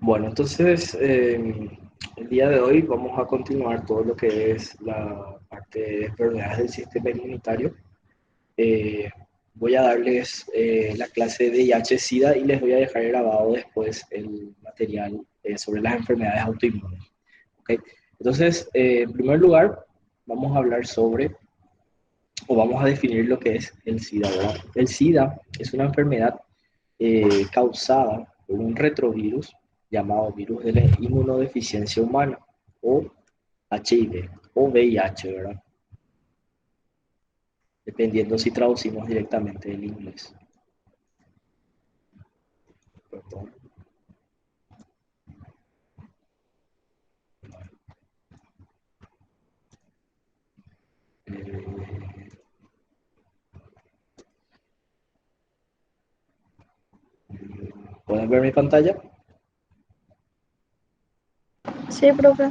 Bueno, entonces el día de hoy vamos a continuar todo lo que es la parte de enfermedades del sistema inmunitario. Eh, Voy a darles la clase de VIH-Sida y les voy a dejar grabado después el material sobre las enfermedades autoinmunes. ¿Ok? Entonces, en primer lugar, vamos a hablar sobre, o vamos a definir lo que es el SIDA, ¿verdad? El SIDA es una enfermedad causada por un retrovirus llamado virus de la inmunodeficiencia humana, o HIV, o VIH, ¿verdad? Dependiendo si traducimos directamente del inglés. Perdón. Eh, ¿Pueden ver mi pantalla? Sí, profe.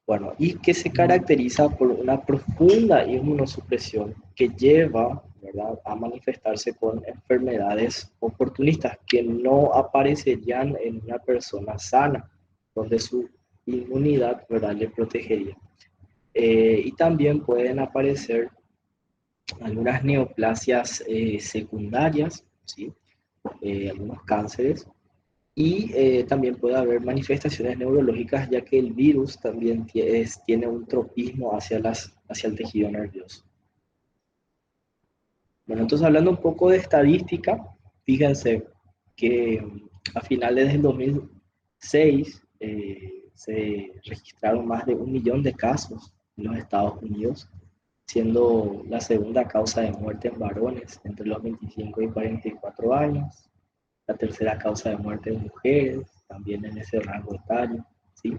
Bueno, y que se caracteriza por una profunda inmunosupresión que lleva, ¿verdad?, a manifestarse con enfermedades oportunistas que no aparecerían en una persona sana, donde su inmunidad, ¿verdad?, le protegería. Y también pueden aparecer algunas neoplasias secundarias, ¿sí? Algunos cánceres, y también puede haber manifestaciones neurológicas, ya que el virus también tiene un tropismo hacia el tejido nervioso. Bueno, entonces hablando un poco de estadística, fíjense que a finales del 2006 se registraron más de 1 millón de casos en los Estados Unidos, siendo la segunda causa de muerte en varones entre los 25 y 44 años, la tercera causa de muerte en mujeres, también en ese rango etario, ¿sí?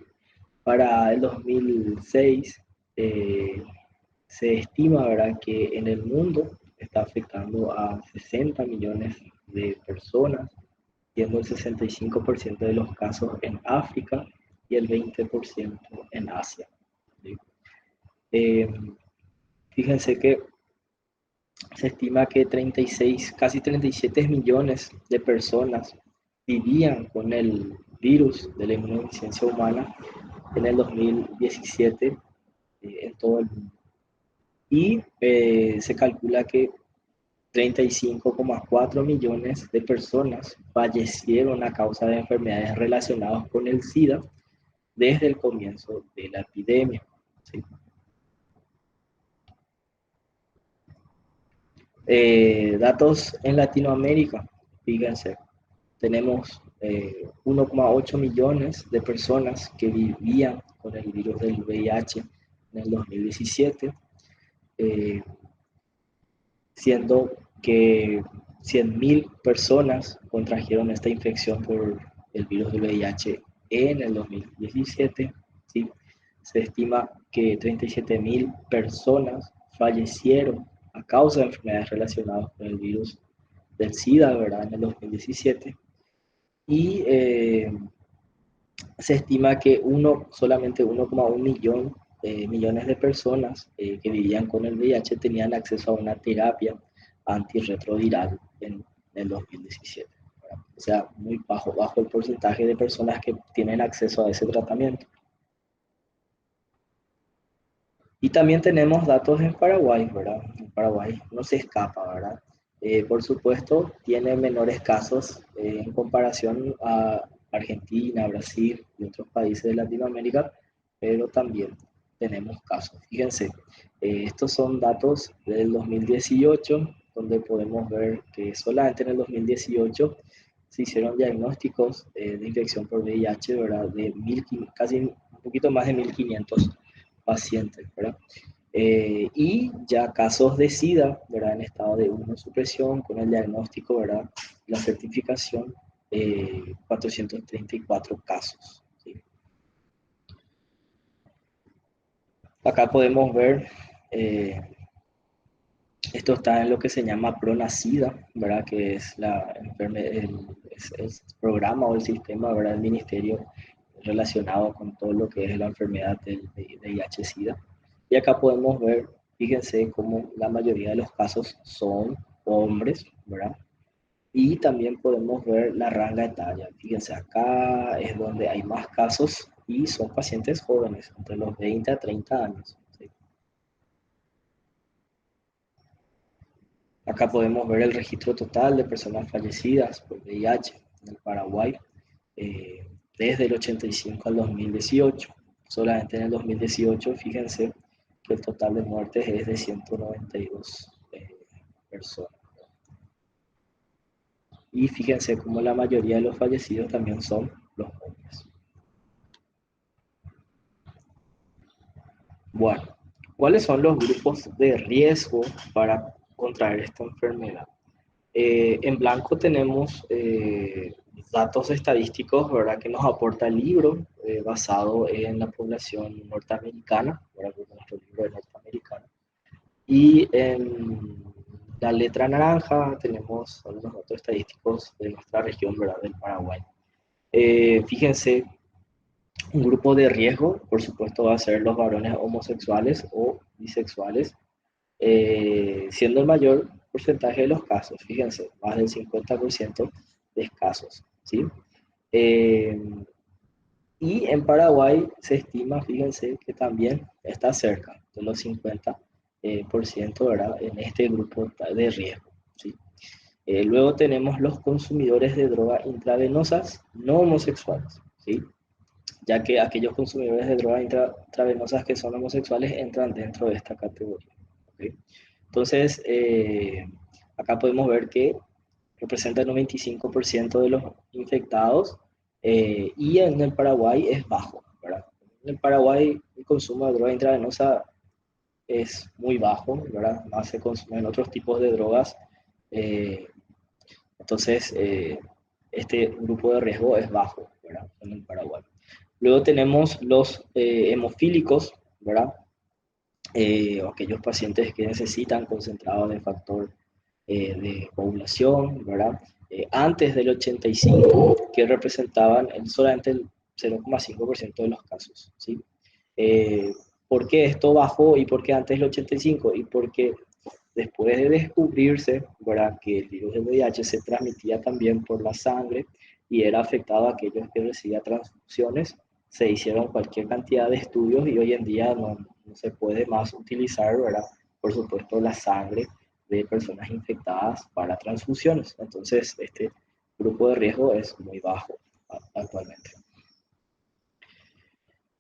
Para el 2006 eh, se estima, ¿verdad?, que en el mundo está afectando a 60 millones de personas, siendo el 65% de los casos en África y el 20% en Asia, ¿sí? Eh, Fíjense que se estima que 36, casi 37 millones de personas vivían con el virus de la inmunodeficiencia humana en el 2017 en todo el mundo. Y se calcula que 35,4 millones de personas fallecieron a causa de enfermedades relacionadas con el SIDA desde el comienzo de la epidemia, ¿sí? Datos en Latinoamérica, fíjense, tenemos 1,8 millones de personas que vivían con el virus del VIH en el 2017, eh, siendo que 100.000 personas contrajeron esta infección por el virus del VIH en el 2017, ¿sí? Se estima que 37.000 personas fallecieron a causa de enfermedades relacionadas con el virus del SIDA, ¿verdad?, en el 2017. Y se estima que solamente 1,1 millones de personas que vivían con el VIH tenían acceso a una terapia antirretroviral en el 2017. ¿Verdad? O sea, muy bajo el porcentaje de personas que tienen acceso a ese tratamiento. Y también tenemos datos en Paraguay, ¿verdad? En Paraguay no se escapa, ¿verdad? Por supuesto, tiene menores casos en comparación a Argentina, Brasil y otros países de Latinoamérica, pero también tenemos casos. Fíjense, estos son datos del 2018, donde podemos ver que solamente en el 2018 se hicieron diagnósticos de infección por VIH, ¿verdad? De casi un poquito más de 1.500 pacientes, ¿verdad? Y ya casos de SIDA, ¿verdad?, en estado de inmunosupresión con el diagnóstico, ¿verdad?, la certificación, 434 casos, ¿sí? Acá podemos ver, eh, esto está en lo que se llama PRONASIDA, ¿verdad?, que es el programa o el sistema, ¿verdad?, del ministerio relacionado con todo lo que es la enfermedad del VIH-Sida. Y acá podemos ver, fíjense, cómo la mayoría de los casos son hombres, ¿verdad? Y también podemos ver la ranga etaria. Fíjense, acá es donde hay más casos y son pacientes jóvenes, entre los 20 a 30 años. ¿Sí? Acá podemos ver el registro total de personas fallecidas por VIH en el Paraguay eh, desde el 85 al 2018. Solamente en el 2018, fíjense que el total de muertes es de 192 personas. Y fíjense cómo la mayoría de los fallecidos también son los hombres. Bueno, ¿cuáles son los grupos de riesgo para contraer esta enfermedad? En blanco tenemos datos estadísticos, ¿verdad?, que nos aporta el libro basado en la población norteamericana, ¿verdad?, nuestro libro de norteamericano. Y en la letra naranja tenemos algunos datos estadísticos de nuestra región, ¿verdad?, del Paraguay. Fíjense, un grupo de riesgo, por supuesto, va a ser los varones homosexuales o bisexuales, siendo el mayor porcentaje de los casos, fíjense, más del 50% de casos, ¿sí? Eh, y en Paraguay se estima, fíjense, que también está cerca de los 50%, ¿verdad?, en este grupo de riesgo, ¿sí? Luego tenemos los consumidores de drogas intravenosas no homosexuales, ¿sí?, ya que aquellos consumidores de drogas intravenosas que son homosexuales entran dentro de esta categoría. ¿Okay? Entonces, acá podemos ver que representa el 95% de los infectados y en el Paraguay es bajo, ¿verdad? En el Paraguay el consumo de droga intravenosa es muy bajo, ¿verdad? Más se consume en otros tipos de drogas. Eh, entonces, este grupo de riesgo es bajo, ¿verdad?, en el Paraguay. Luego tenemos los hemofílicos, ¿verdad? Aquellos pacientes que necesitan concentrado de factor de coagulación, ¿verdad? Antes del 85, que representaban solamente el 0,5% de los casos, ¿sí? Eh, ¿Por qué esto bajó y por qué antes del 85? Y porque después de descubrirse, ¿verdad?, que el virus del VIH se transmitía también por la sangre y era afectado a aquellos que recibían transfusiones, se hicieron cualquier cantidad de estudios y hoy en día no se puede más utilizar, ¿verdad?, por supuesto, la sangre de personas infectadas para transfusiones. Entonces, este grupo de riesgo es muy bajo actualmente.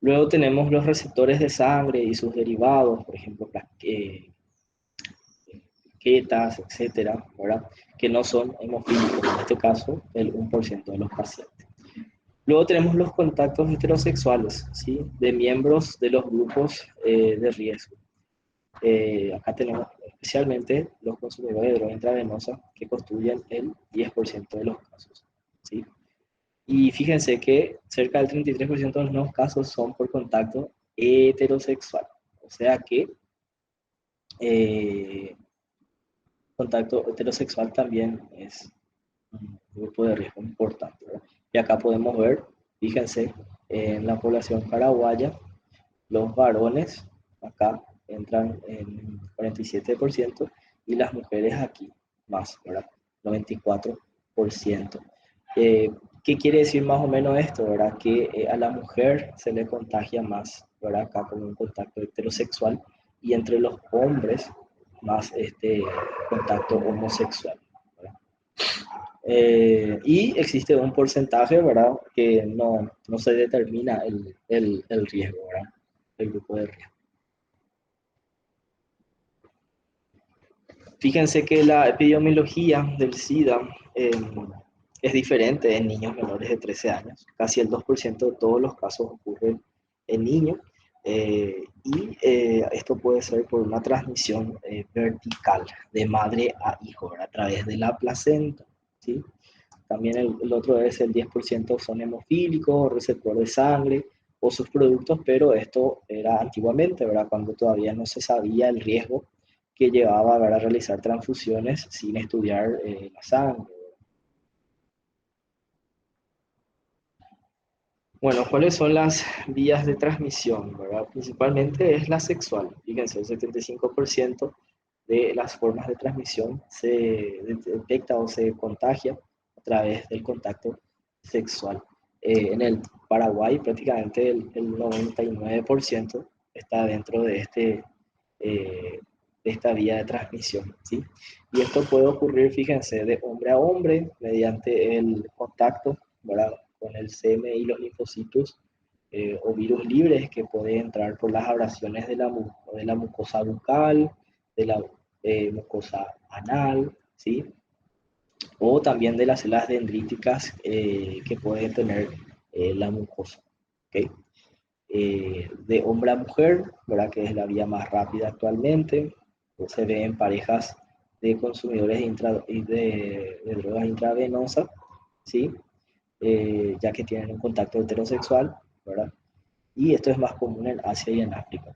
Luego tenemos los receptores de sangre y sus derivados, por ejemplo, plaquetas, etcétera, ¿verdad?, que no son hemofílicos, en este caso, el 1% de los pacientes. Luego tenemos los contactos heterosexuales, ¿sí?, de miembros de los grupos de riesgo. Acá tenemos especialmente los consumidores de droga intravenosa, que constituyen el 10% de los casos, ¿sí? Y fíjense que cerca del 33% de los nuevos casos son por contacto heterosexual. O sea que contacto heterosexual también es un grupo de riesgo importante, ¿verdad? Y acá podemos ver, fíjense, en la población paraguaya, los varones acá entran en 47% y las mujeres aquí más, ¿verdad? 94%. ¿Qué quiere decir más o menos esto, verdad? Que a la mujer se le contagia más, ¿verdad?, acá con un contacto heterosexual, y entre los hombres más este contacto homosexual, ¿verdad? Y existe un porcentaje, ¿verdad?, que no se determina el riesgo, ¿verdad?, el grupo de riesgo. Fíjense que la epidemiología del SIDA es diferente en niños menores de 13 años. Casi el 2% de todos los casos ocurren en niños. Esto puede ser por una transmisión vertical de madre a hijo, ¿verdad?, a través de la placenta, ¿sí? También el otro es el 10% son hemofílicos, receptor de sangre o sus productos, pero esto era antiguamente, ¿verdad?, cuando todavía no se sabía el riesgo que llevaba, ¿verdad?, a realizar transfusiones sin estudiar la sangre. Bueno, ¿cuáles son las vías de transmisión, verdad? Principalmente es la sexual. Fíjense, el 75% de las formas de transmisión se detecta o se contagia a través del contacto sexual. En el Paraguay prácticamente el 99% está dentro de esta vía de transmisión, ¿sí? Y esto puede ocurrir, fíjense, de hombre a hombre mediante el contacto, ¿verdad?, con el semen y los linfocitos, o virus libres que pueden entrar por las abrasiones de la mucosa bucal, de la mucosa anal, ¿sí? O también de las células dendríticas que pueden tener la mucosa, ¿ok? De hombre a mujer, ¿verdad?, que es la vía más rápida actualmente. Se ve en parejas de consumidores de drogas intravenosas, ¿sí? Ya que tienen un contacto heterosexual, ¿verdad? Y esto es más común en Asia y en África.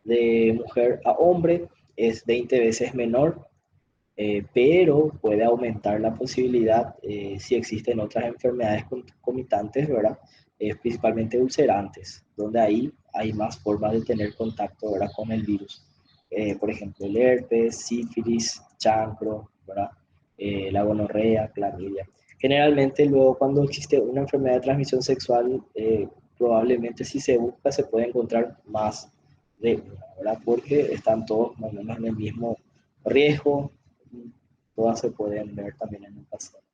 De mujer a hombre es 20 veces menor, pero puede aumentar la posibilidad si existen otras enfermedades concomitantes, ¿verdad? Principalmente ulcerantes, donde ahí hay más formas de tener contacto, ¿verdad?, con el virus. Por ejemplo, el herpes, sífilis, chancro, ¿verdad? La gonorrea, clamidia. Generalmente luego cuando existe una enfermedad de transmisión sexual, probablemente si se busca se puede encontrar más de una, ¿verdad? Porque están todos más o menos en el mismo riesgo, todas se pueden ver también en el paciente.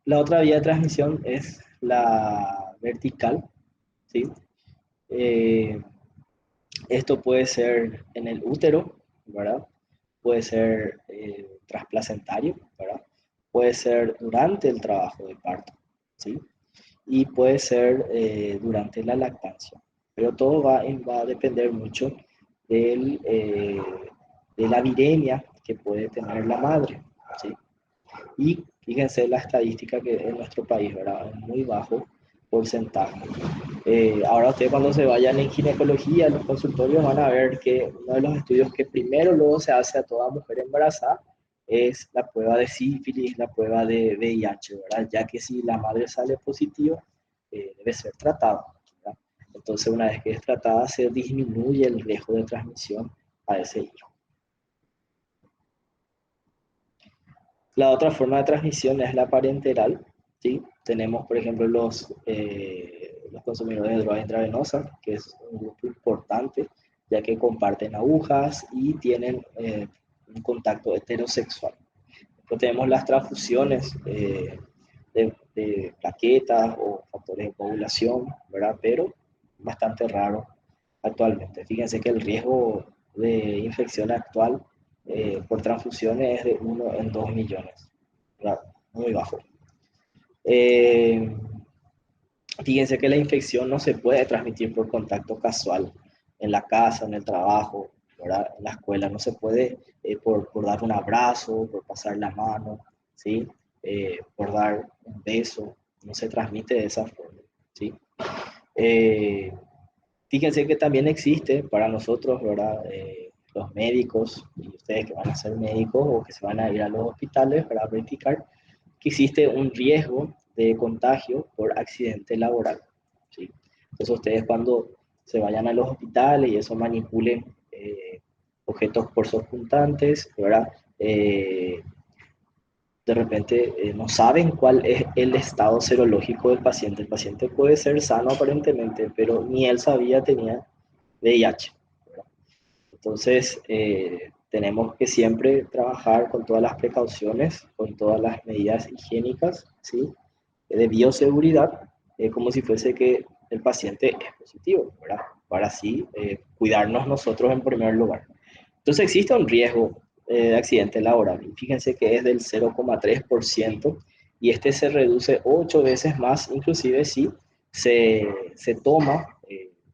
La otra vía de transmisión es la vertical, ¿sí? Eh, Esto puede ser en el útero, ¿verdad? Puede ser transplacentario, ¿verdad? Puede ser durante el trabajo de parto, ¿sí? Y puede ser durante la lactancia. Pero todo va a depender mucho del, de la viremia que puede tener la madre, ¿sí? Y fíjense la estadística que en nuestro país, ¿verdad?, es muy bajo porcentaje. Ahora ustedes cuando se vayan en ginecología, en los consultorios, van a ver que uno de los estudios que primero luego se hace a toda mujer embarazada es la prueba de sífilis, la prueba de VIH, ¿verdad? Ya que si la madre sale positiva, debe ser tratada, ¿verdad? Entonces, una vez que es tratada, se disminuye el riesgo de transmisión a ese hijo. La otra forma de transmisión es la parenteral, ¿sí? Tenemos, por ejemplo, los consumidores de drogas intravenosas, que es un grupo importante, ya que comparten agujas y tienen un contacto heterosexual. Después tenemos las transfusiones de plaquetas o factores de coagulación, ¿verdad? Pero bastante raro actualmente. Fíjense que el riesgo de infección actual por transfusiones es de 1 en 2 millones, ¿verdad? Muy bajo. Fíjense que la infección no se puede transmitir por contacto casual en la casa, en el trabajo, ¿verdad?, en la escuela. No se puede por dar un abrazo, por pasar la mano, ¿sí? Por dar un beso. No se transmite de esa forma, ¿sí? Eh, Fíjense que también existe para nosotros, ¿verdad?, los médicos y ustedes que van a ser médicos o que se van a ir a los hospitales para practicar, que existe un riesgo de contagio por accidente laboral, ¿sí? Entonces ustedes cuando se vayan a los hospitales y eso manipulen objetos punzantes, ¿verdad? De repente no saben cuál es el estado serológico del paciente. El paciente puede ser sano aparentemente, pero ni él sabía tenía VIH, ¿verdad? Entonces, tenemos que siempre trabajar con todas las precauciones, con todas las medidas higiénicas, ¿sí?, de bioseguridad, como si fuese que el paciente es positivo, ¿verdad? Para así cuidarnos nosotros en primer lugar. Entonces existe un riesgo de accidente laboral. Y fíjense que es del 0,3% y este se reduce 8 veces más, inclusive si se toma,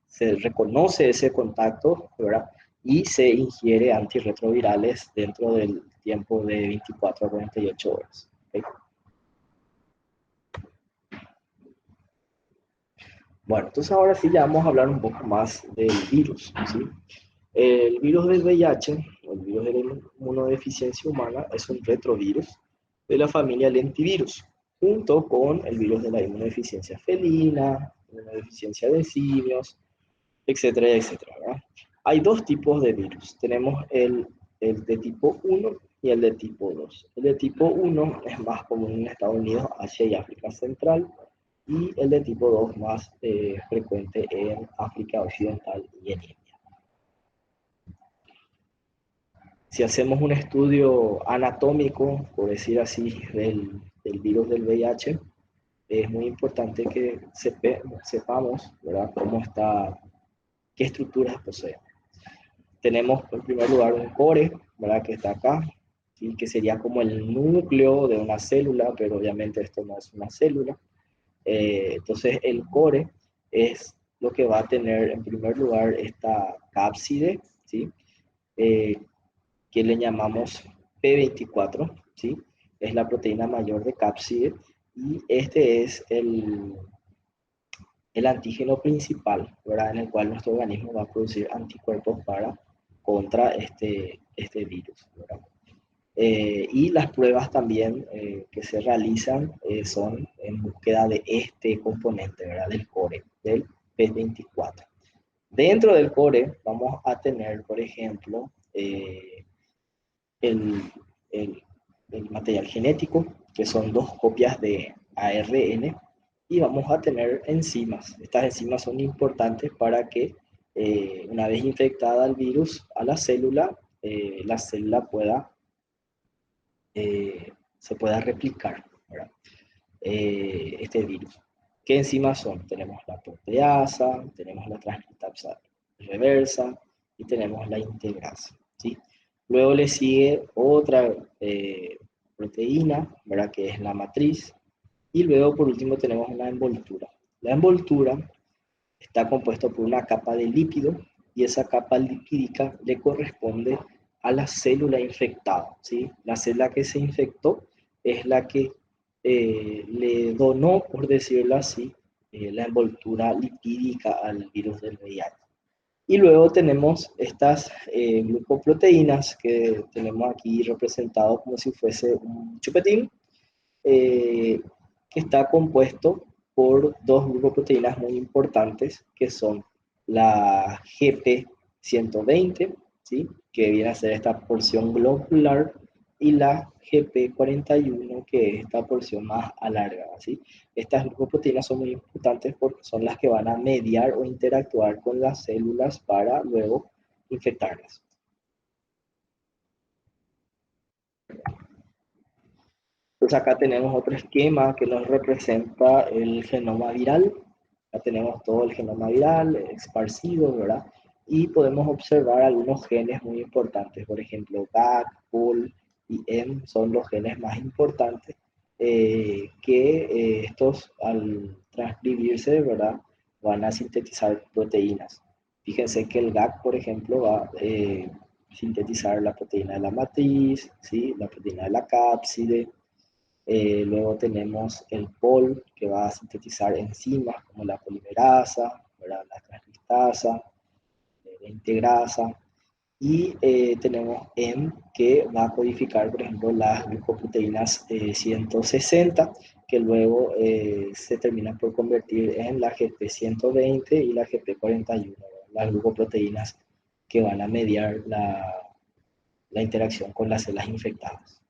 se reconoce ese contacto, ¿verdad?, y se ingiere antirretrovirales dentro del tiempo de 24 a 48 horas. ¿Okay? Bueno, entonces ahora sí ya vamos a hablar un poco más del virus, ¿sí? El virus del VIH, el virus de la inmunodeficiencia humana, es un retrovirus de la familia lentivirus, junto con el virus de la inmunodeficiencia felina, inmunodeficiencia de simios, etcétera, etcétera, ¿verdad? Hay dos tipos de virus. Tenemos el de tipo 1 y el de tipo 2. El de tipo 1 es más común en Estados Unidos, Asia y África Central, y el de tipo 2 más frecuente en África Occidental y en India. Si hacemos un estudio anatómico, por decir así, del virus del VIH, es muy importante que sepamos, ¿verdad?, cómo está, qué estructuras posee. Tenemos en primer lugar un core, ¿verdad?, que está acá, ¿sí?, que sería como el núcleo de una célula, pero obviamente esto no es una célula. Entonces el core es lo que va a tener en primer lugar esta cápside, ¿sí?, eh, que le llamamos P24, ¿sí? Es la proteína mayor de cápside, y este es el antígeno principal, ¿verdad?, en el cual nuestro organismo va a producir anticuerpos contra este virus, ¿verdad? Y las pruebas también que se realizan son en búsqueda de este componente, ¿verdad?, del core, del P24. Dentro del core vamos a tener, por ejemplo, el, el, el material genético, que son 2 copias de ARN, y vamos a tener enzimas. Estas enzimas son importantes para que una vez infectada el virus a la célula se pueda replicar, ¿verdad?, este virus. ¿Qué enzimas son? Tenemos la proteasa, tenemos la transcriptasa reversa y tenemos la integrasa, ¿sí? Luego le sigue otra proteína, ¿verdad?, que es la matriz, y luego por último tenemos una envoltura. La envoltura está compuesta por una capa de lípido, y esa capa lipídica le corresponde a la célula infectada, ¿sí? La célula que se infectó es la que le donó, por decirlo así, la envoltura lipídica al virus del VIH. Y luego tenemos estas glucoproteínas que tenemos aquí representado como si fuese un chupetín, eh, que está compuesto por 2 glucoproteínas muy importantes, que son la GP120, ¿sí?, que viene a ser esta porción globular, y la GP41, que es esta porción más alargada, ¿sí? Estas glucoproteínas son muy importantes porque son las que van a mediar o interactuar con las células para luego infectarlas. Entonces acá tenemos otro esquema que nos representa el genoma viral. Acá tenemos todo el genoma viral esparcido, ¿verdad? Y podemos observar algunos genes muy importantes. Por ejemplo, GAC, POL y M son los genes más importantes, que estos, al transcribirse, ¿verdad?, van a sintetizar proteínas. Fíjense que el GAC, por ejemplo, va a sintetizar la proteína de la matriz, ¿sí?, la proteína de la cápside. Luego tenemos el POL, que va a sintetizar enzimas como la polimerasa, ¿verdad?, la transcriptasa, la integrasa. Y tenemos M, que va a codificar, por ejemplo, las glucoproteínas 160, que luego se terminan por convertir en la GP120 y la GP41, las glucoproteínas que van a mediar la interacción con las células infectadas.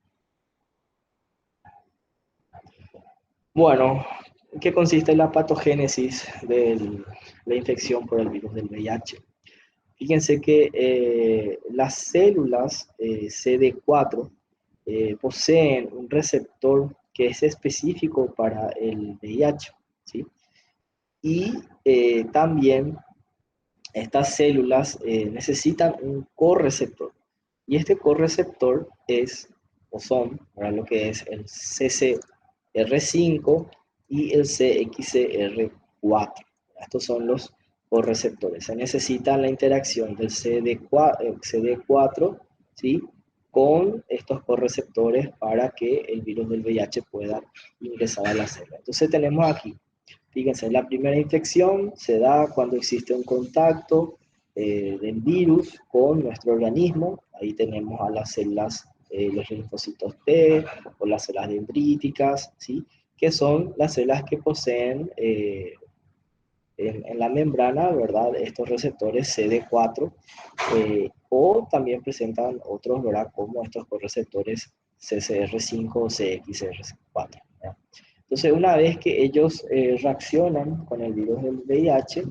Bueno, ¿en qué consiste la patogénesis de la infección por el virus del VIH? Fíjense que las células CD4 poseen un receptor que es específico para el VIH, ¿sí? Y también estas células necesitan un correceptor. Y este correceptor es, o son, para lo que es el CCR5 y el CXCR4. Estos son los correceptores. Se necesita la interacción del CD4, ¿sí?, con estos correceptores para que el virus del VIH pueda ingresar a la célula. Entonces tenemos aquí, fíjense, la primera infección se da cuando existe un contacto del virus con nuestro organismo. Ahí tenemos a las células, los linfocitos T o las células dendríticas, ¿sí?, que son las células que poseen en la membrana, ¿verdad? Estos receptores CD4, o también presentan otros, ¿verdad? Como estos correceptores CCR5 o CXR4. ¿Verdad? Entonces, una vez que ellos reaccionan con el virus del VIH,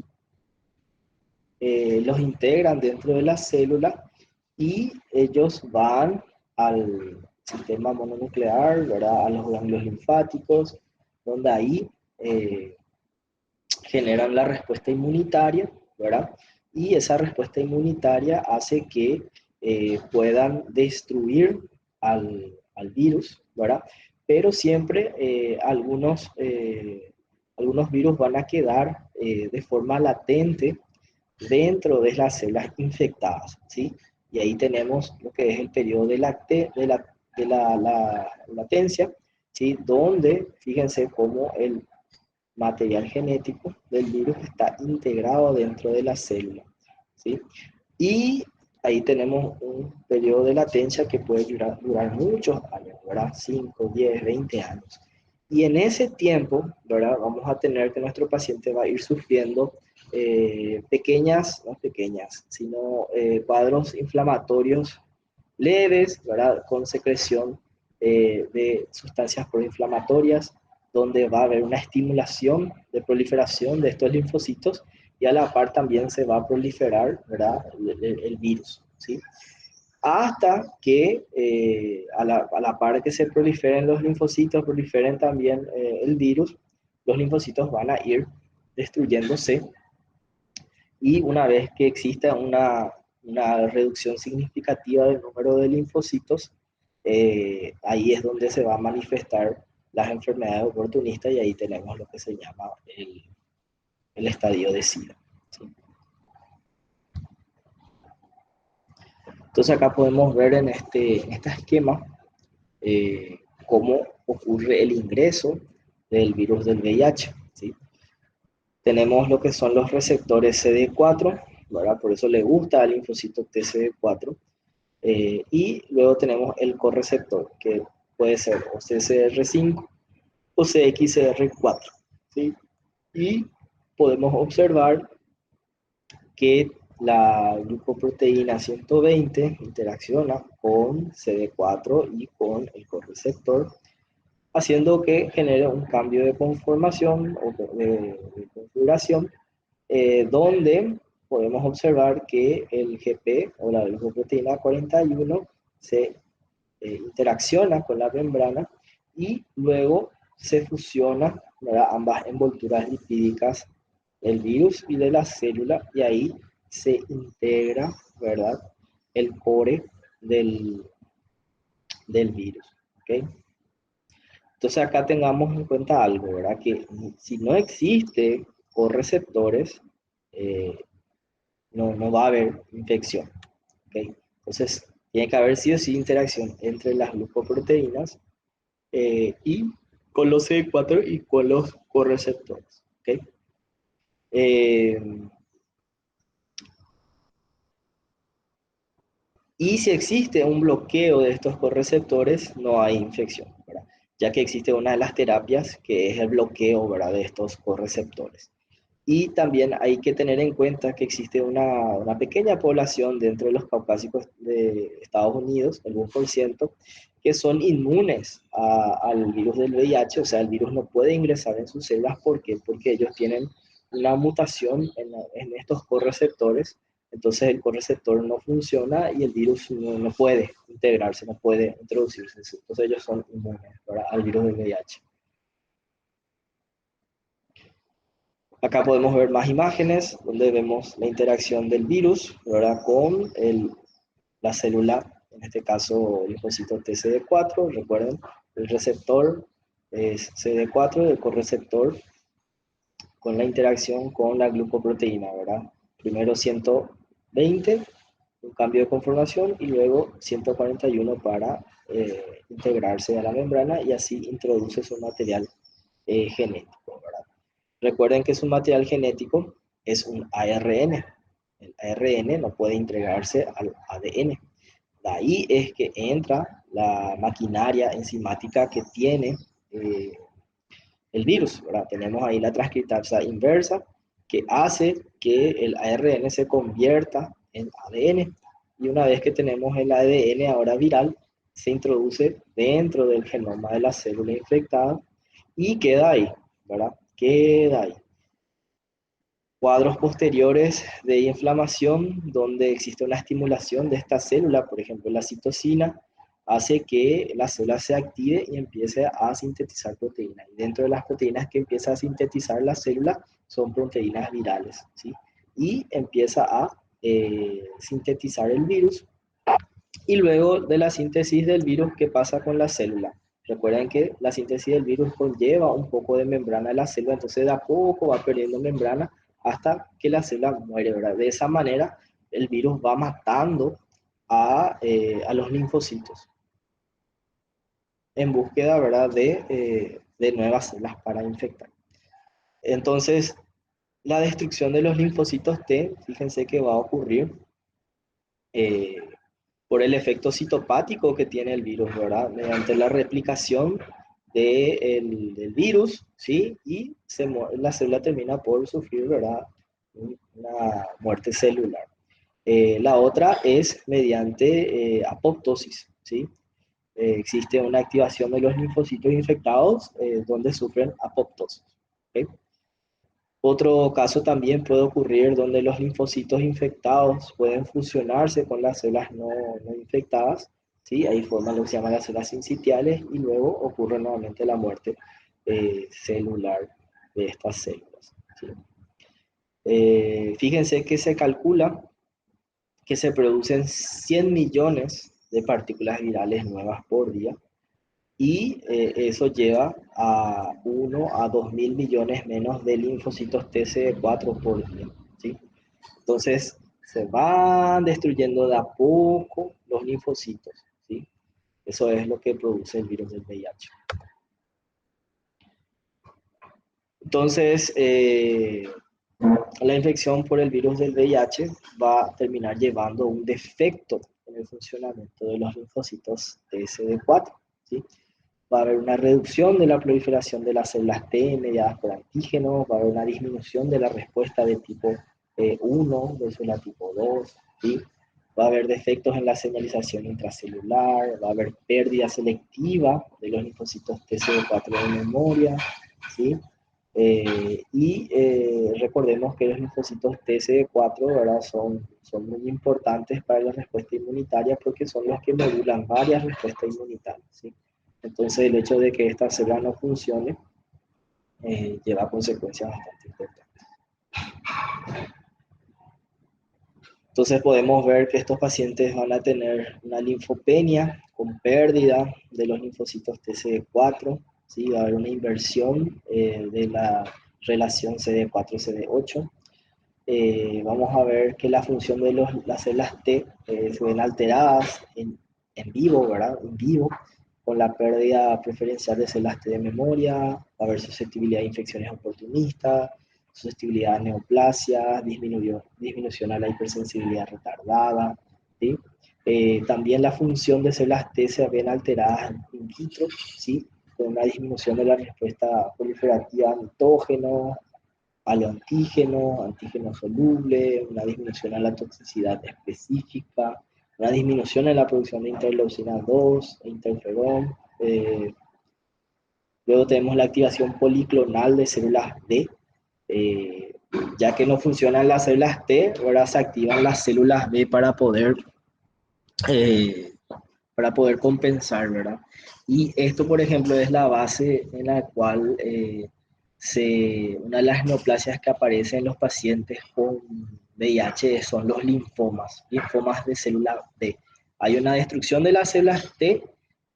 los integran dentro de la célula y ellos van al sistema mononuclear, ¿verdad? A los ganglios linfáticos, donde ahí generan la respuesta inmunitaria, ¿verdad? Y esa respuesta inmunitaria hace que puedan destruir al virus, ¿verdad? Pero siempre algunos virus van a quedar de forma latente dentro de las células infectadas, ¿sí? Y ahí tenemos lo que es el periodo de la latencia, ¿sí? Donde, fíjense cómo el material genético del virus está integrado dentro de la célula, ¿sí? Y ahí tenemos un periodo de latencia que puede durar muchos años, ¿verdad? 5, 10, 20 años. Y en ese tiempo, ¿verdad? Vamos a tener que nuestro paciente va a ir sufriendo no pequeñas, sino cuadros inflamatorios leves, ¿verdad? Con secreción de sustancias proinflamatorias, donde va a haber una estimulación de proliferación de estos linfocitos y a la par también se va a proliferar, ¿verdad? El virus, ¿sí? Hasta que a la par que se proliferen los linfocitos, proliferen también el virus, los linfocitos van a ir destruyéndose y una vez que exista una reducción significativa del número de linfocitos, ahí es donde se va a manifestar las enfermedades oportunistas y ahí tenemos lo que se llama el estadio de SIDA, ¿sí? Entonces acá podemos ver en este esquema cómo ocurre el ingreso del virus del VIH, ¿sí? Tenemos lo que son los receptores CD4, ¿verdad? Por eso le gusta al linfocito TCD4. Y luego tenemos el correceptor, que puede ser o CCR5 o CXR4, ¿sí? Y podemos observar que la glucoproteína 120 interacciona con CD4 y con el correceptor, haciendo que genere un cambio de conformación o de configuración, donde podemos observar que el GP o la glucoproteína 41 se interacciona con la membrana y luego se fusiona, ¿verdad? Ambas envolturas lipídicas del virus y de la célula y ahí se integra, ¿verdad? El core del virus, ¿ok? Entonces acá tengamos en cuenta algo, ¿verdad? Que si no existe correceptores, eh, no va a haber infección, ¿ok? Entonces tiene que haber sí o sí interacción entre las glucoproteínas y con los CD4 y con los correceptores, ¿ok? Eh, y si existe un bloqueo de estos correceptores, no hay infección, ¿verdad? Ya que existe una de las terapias que es el bloqueo, ¿verdad? De estos correceptores. Y también hay que tener en cuenta que existe una pequeña población dentro de los caucásicos de Estados Unidos, el 1%, que son inmunes al virus del VIH, o sea, el virus no puede ingresar en sus células. ¿Por qué? Porque ellos tienen una mutación en estos correceptores, entonces el correceptor no funciona y el virus no puede integrarse, no puede introducirse, entonces ellos son inmunes, ¿verdad? Al virus del VIH. Acá podemos ver más imágenes donde vemos la interacción del virus, ¿verdad? Con la célula, en este caso el linfocito TCD4. Recuerden, el receptor es CD4 y el correceptor con la interacción con la glucoproteína, ¿verdad? Primero 120, un cambio de conformación, y luego 141 para integrarse a la membrana y así introduce su material genético, ¿verdad? Recuerden que su material genético es un ARN. El ARN no puede integrarse al ADN. De ahí es que entra la maquinaria enzimática que tiene el virus, ¿verdad? Tenemos ahí la transcriptasa inversa que hace que el ARN se convierta en ADN. Y una vez que tenemos el ADN ahora viral, se introduce dentro del genoma de la célula infectada y queda ahí, ¿verdad? Queda ahí. Cuadros posteriores de inflamación donde existe una estimulación de esta célula, por ejemplo la citocina, hace que la célula se active y empiece a sintetizar proteínas. Y dentro de las proteínas que empieza a sintetizar la célula son proteínas virales, ¿sí? Y empieza a sintetizar el virus. Y luego de la síntesis del virus, ¿qué pasa con la célula? Recuerden que la síntesis del virus conlleva un poco de membrana de la célula, entonces de a poco va perdiendo membrana hasta que la célula muere, ¿verdad? De esa manera, el virus va matando a los linfocitos en búsqueda, ¿verdad? De nuevas células para infectar. Entonces, la destrucción de los linfocitos T, fíjense que va a ocurrir eh, por el efecto citopático que tiene el virus, ¿verdad? Mediante la replicación del virus, ¿sí? Y la célula termina por sufrir, ¿verdad? Una muerte celular. La otra es mediante apoptosis, ¿sí? Existe una activación de los linfocitos infectados donde sufren apoptosis. ¿Okay? Otro caso también puede ocurrir donde los linfocitos infectados pueden fusionarse con las células no infectadas, ¿sí? Ahí forman lo que se llama las células sincitiales y luego ocurre nuevamente la muerte celular de estas células, ¿sí? Fíjense que se calcula que se producen 100 millones de partículas virales nuevas por día y eso lleva a 1 a 2.000 millones menos de linfocitos TCD4 por día, ¿sí? Entonces, se van destruyendo de a poco los linfocitos, ¿sí? Eso es lo que produce el virus del VIH. Entonces, la infección por el virus del VIH va a terminar llevando un defecto en el funcionamiento de los linfocitos TCD4, ¿sí? Va a haber una reducción de la proliferación de las células T mediadas por antígenos, va a haber una disminución de la respuesta de tipo 1 versus la tipo 2, ¿sí? Va a haber defectos en la señalización intracelular, va a haber pérdida selectiva de los linfocitos TCD4 de memoria, ¿sí? Recordemos que los linfocitos TCD4, ¿verdad? Son muy importantes para la respuesta inmunitaria porque son los que modulan varias respuestas inmunitarias, ¿sí? Entonces el hecho de que esta célula no funcione lleva consecuencias bastante importantes. Entonces podemos ver que estos pacientes van a tener una linfopenia con pérdida de los linfocitos TCD4, ¿sí? Va a haber una inversión de la relación CD4-CD8. Vamos a ver que la función de las células T se ven alteradas en vivo, ¿verdad? En vivo, con la pérdida preferencial de células T de memoria, va a haber susceptibilidad a infecciones oportunistas, susceptibilidad a neoplasias, disminución a la hipersensibilidad retardada, ¿sí? También la función de células T se ven alteradas in vitro, ¿sí? Con una disminución de la respuesta proliferativa a mitógenos, al antígeno soluble, una disminución a la toxicidad específica, una disminución en la producción de interleucina 2, interferón. Luego tenemos la activación policlonal de células B, eh, ya que no funcionan las células T, ahora se activan las células B eh, para poder compensar, ¿verdad? Y esto, por ejemplo, es la base en la cual una de las neoplasias que aparecen en los pacientes con VIH son los linfomas de células B. Hay una destrucción de las células T,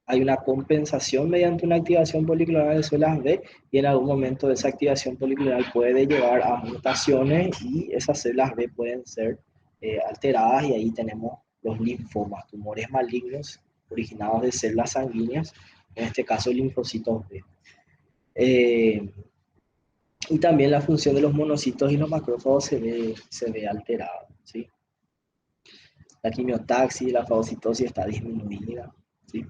hay una compensación mediante una activación policlonal de células B y en algún momento esa activación policlonal puede llevar a mutaciones y esas células B pueden ser alteradas y ahí tenemos los linfomas, tumores malignos originados de células sanguíneas, en este caso linfocitos B. Y también la función de los monocitos y los macrófagos se ve alterada, ¿sí? La quimiotaxis, la fagocitosis está disminuida, ¿sí?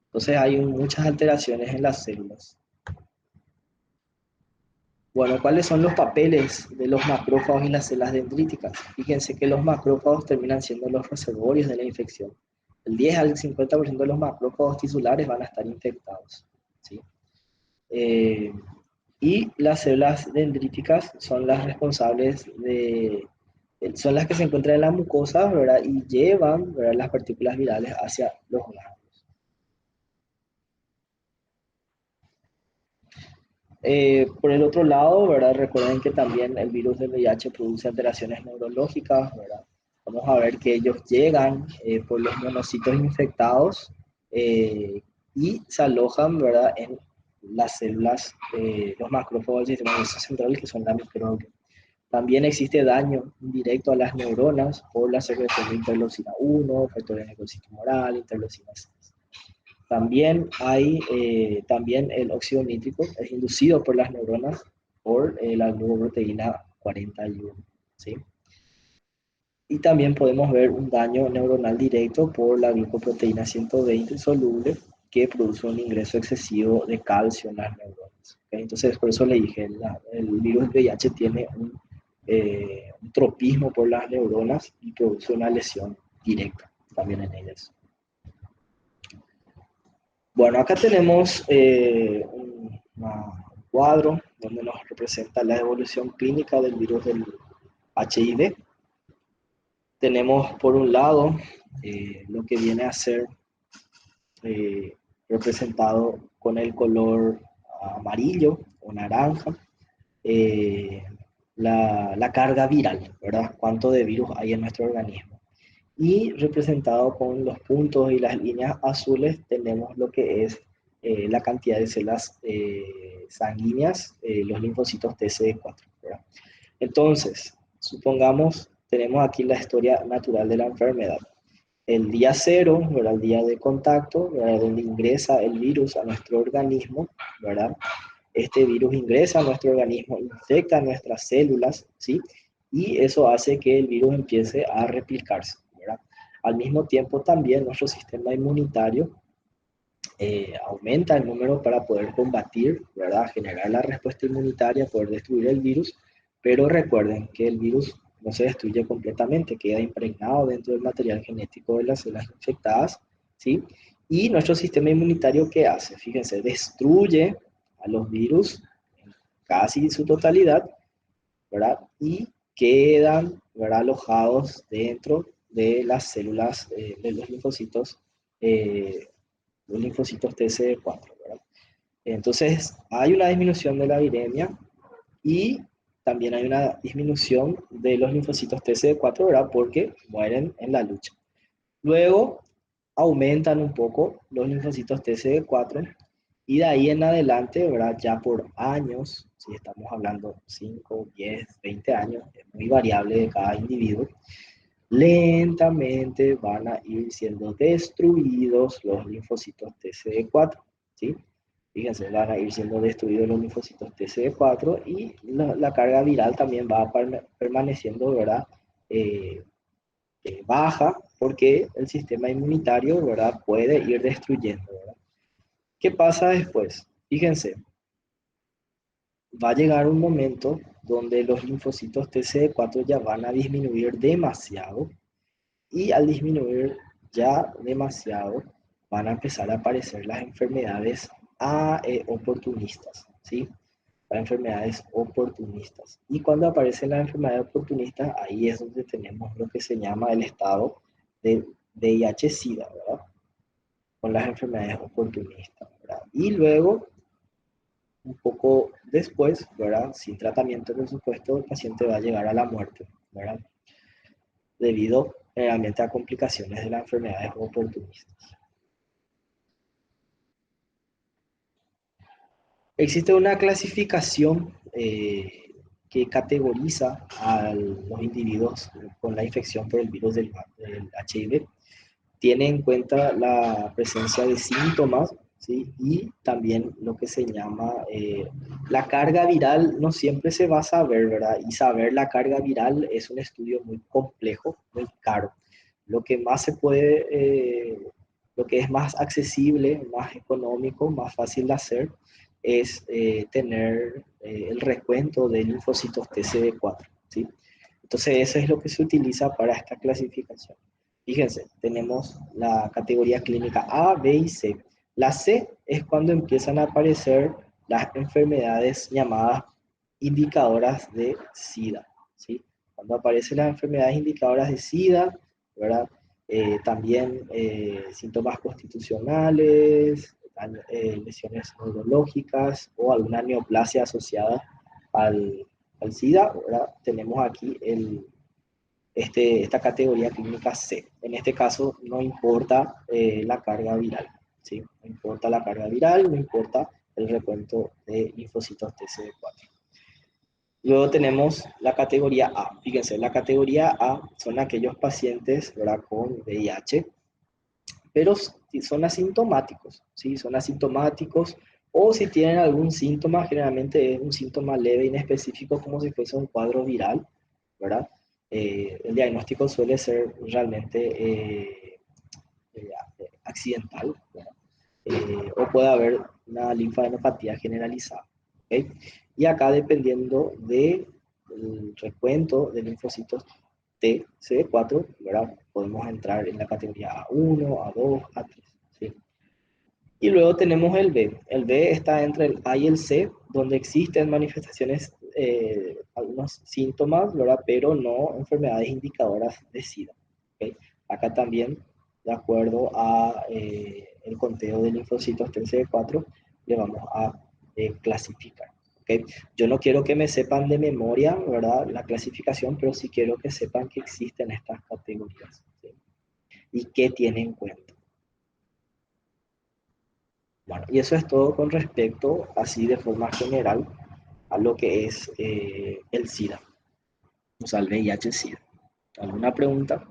Entonces hay muchas alteraciones en las células. Bueno, ¿cuáles son los papeles de los macrófagos y las células dendríticas? Fíjense que los macrófagos terminan siendo los reservorios de la infección. El 10 al 50% de los macrófagos tisulares van a estar infectados, ¿sí? Eh, y las células dendríticas son las responsables son las que se encuentran en la mucosa, ¿verdad? Y llevan, ¿verdad?, las partículas virales hacia los ganglios. Por el otro lado, ¿verdad? Recuerden que también el virus del VIH produce alteraciones neurológicas, ¿verdad? Vamos a ver que ellos llegan por los monocitos infectados eh, y se alojan, ¿verdad?, en las células, los macrófagos del sistema nervioso central, que son la microglia. También existe daño indirecto a las neuronas por la secreción de interleucina 1, factores necrocitomoral, interleucina 6. También hay también el óxido nítrico, es inducido por las neuronas por la glucoproteína 41, ¿sí? Y también podemos ver un daño neuronal directo por la glucoproteína 120 soluble que produce un ingreso excesivo de calcio en las neuronas. ¿Okay? Entonces, por eso le dije, el virus VIH tiene un tropismo por las neuronas y produce una lesión directa también en ellas. Bueno, acá tenemos un cuadro donde nos representa la evolución clínica del virus del HIV. Tenemos por un lado lo que viene a ser representado con el color amarillo o naranja, eh, la carga viral, ¿verdad? Cuánto de virus hay en nuestro organismo. Y representado con los puntos y las líneas azules tenemos lo que es la cantidad de células sanguíneas, los linfocitos TCD4, ¿verdad? Entonces, supongamos, tenemos aquí la historia natural de la enfermedad. El día cero, ¿verdad?, el día de contacto, ¿verdad?, donde ingresa el virus a nuestro organismo, ¿verdad? Este virus ingresa a nuestro organismo, infecta nuestras células, ¿sí? Y eso hace que el virus empiece a replicarse, ¿verdad? Al mismo tiempo también nuestro sistema inmunitario aumenta el número para poder combatir, ¿verdad?, generar la respuesta inmunitaria, poder destruir el virus, pero recuerden que el virus no se destruye completamente, queda impregnado dentro del material genético de las células infectadas, ¿sí? Y nuestro sistema inmunitario, ¿qué hace? Fíjense, destruye a los virus en casi su totalidad, ¿verdad? Y quedan, ¿verdad?, alojados dentro de las células de eh, los linfocitos TCD4, ¿verdad? Entonces, hay una disminución de la viremia y también hay una disminución de los linfocitos TCD4, ¿verdad?, porque mueren en la lucha. Luego, aumentan un poco los linfocitos TCD4 y de ahí en adelante, ¿verdad?, ya por años, si estamos hablando 5, 10, 20 años, es muy variable de cada individuo, lentamente van a ir siendo destruidos los linfocitos TCD4, ¿sí? Fíjense, van a ir siendo destruidos los linfocitos TCD4 y la carga viral también va permaneciendo, ¿verdad?, eh, baja porque el sistema inmunitario, ¿verdad?, puede ir destruyendo, ¿verdad? ¿Qué pasa después? Fíjense, va a llegar un momento donde los linfocitos TCD4 ya van a disminuir demasiado y al disminuir ya demasiado van a empezar a aparecer las enfermedades oportunistas, ¿sí? Las enfermedades oportunistas. Y cuando aparecen las enfermedades oportunistas, ahí es donde tenemos lo que se llama el estado de VIH-Sida, ¿verdad? Con las enfermedades oportunistas, ¿verdad? Y luego, un poco después, ¿verdad?, sin tratamiento, por supuesto, el paciente va a llegar a la muerte, ¿verdad?, debido generalmente a complicaciones de las enfermedades oportunistas. Existe una clasificación que categoriza a los individuos con la infección por el virus del HIV. Tiene en cuenta la presencia de síntomas, ¿sí?, y también lo que se llama la carga viral. No siempre se va a saber, ¿verdad? Y saber la carga viral es un estudio muy complejo, muy caro. Lo que más se puede, lo que es más accesible, más económico, más fácil de hacer, es tener el recuento de linfocitos TCD4, ¿sí? Entonces eso es lo que se utiliza para esta clasificación. Fíjense, tenemos la categoría clínica A, B y C. La C es cuando empiezan a aparecer las enfermedades llamadas indicadoras de SIDA, ¿sí? Cuando aparecen las enfermedades indicadoras de SIDA, ¿verdad? También síntomas constitucionales, lesiones neurológicas o alguna neoplasia asociada al SIDA, ¿verdad? Tenemos aquí esta categoría clínica C. En este caso no importa la carga viral, ¿sí? No importa la carga viral, no importa el recuento de linfocitos TCD4. Luego tenemos la categoría A. Fíjense, la categoría A son aquellos pacientes, ¿verdad?, con VIH, pero son asintomáticos, ¿sí? Son asintomáticos, o si tienen algún síntoma, generalmente es un síntoma leve, inespecífico, como si fuese un cuadro viral, ¿verdad? El diagnóstico suele ser realmente eh, accidental, ¿verdad? O puede haber una linfadenopatía generalizada, ¿ok? Y acá, dependiendo del recuento de linfocitos T, CD4, ¿verdad? Podemos entrar en la categoría A1, A2, A3, ¿sí? Y luego tenemos el B. El B está entre el A y el C, donde existen manifestaciones, algunos síntomas, ¿verdad? Pero no enfermedades indicadoras de SIDA, ¿ok? Acá también, de acuerdo a el conteo de linfocitos TCD4, le vamos a clasificar, ¿ok? Yo no quiero que me sepan de memoria, ¿verdad?, la clasificación, pero sí quiero que sepan que existen estas categorías, ¿sí? Y qué tienen en cuenta. Bueno, y eso es todo con respecto, así de forma general, a lo que es el SIDA, o sea, el VIH-SIDA. ¿Alguna pregunta?